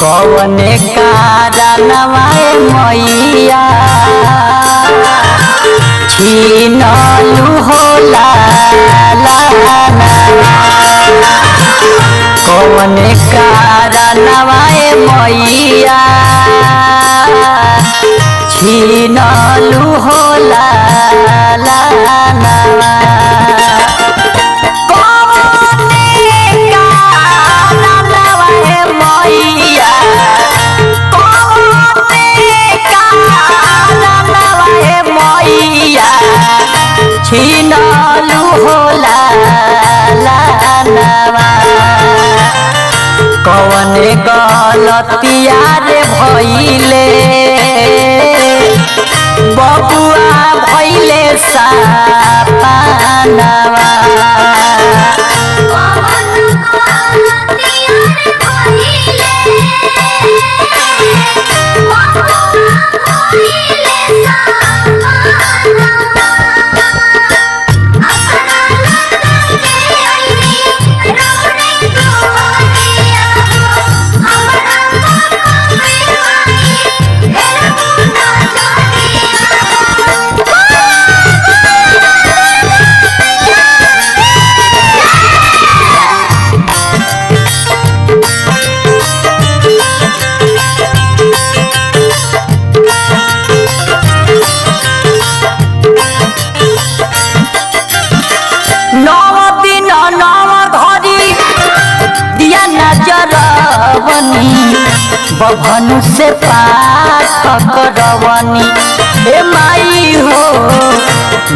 कौने कारणवा मैया छीनलू होला कौने कारणवा मैया छीनलू होला छीनलू होला कौने गलतिया रे भइले बबुआ भइले सापानवा बभनु से पाठ करवनी हे माई हो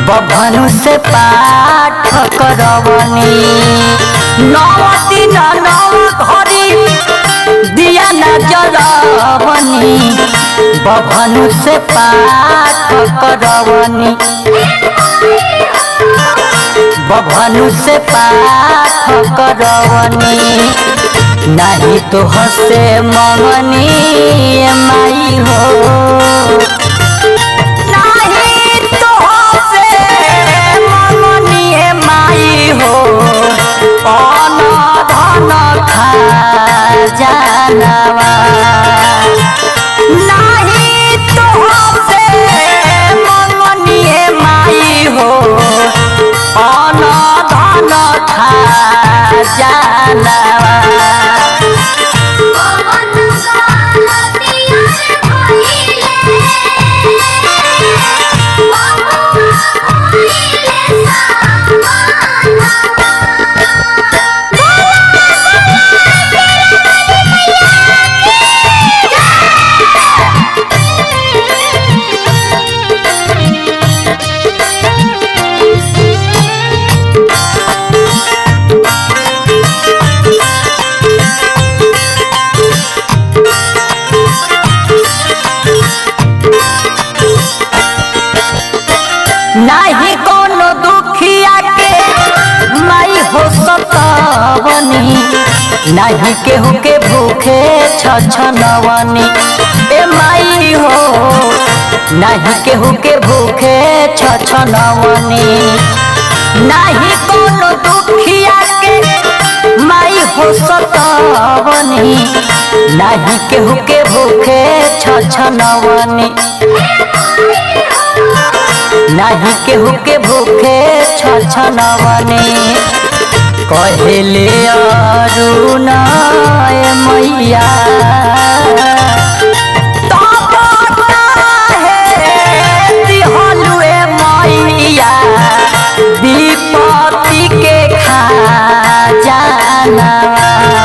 बभनु से पाठ करवनी 9 दिन 9 घड़ी दिया न जलवनी बभनु से पाठ करवनी बभनु से पाठ करवनी नहीं तो हसे मंगनी माई हो नहीं तो हसे मंगनी माई हो अन धन खा जानवा नहीं तो हसे मंगनी माई हो अन धन खा जानवा नहीं कोनो दुखिया के माई हो सतावनी नहीं केहू के भूखे छछनवनी ए माई हो नहीं केहू के भूखे छछनवनी नहीं कोनो दुखिया के माई हो सतावनी नहीं केहू के भूखे छछनवनी नहीं केहू के भूखे छछनवनी कहेले अरुण मैया मैया विपत्ति के खा जानवा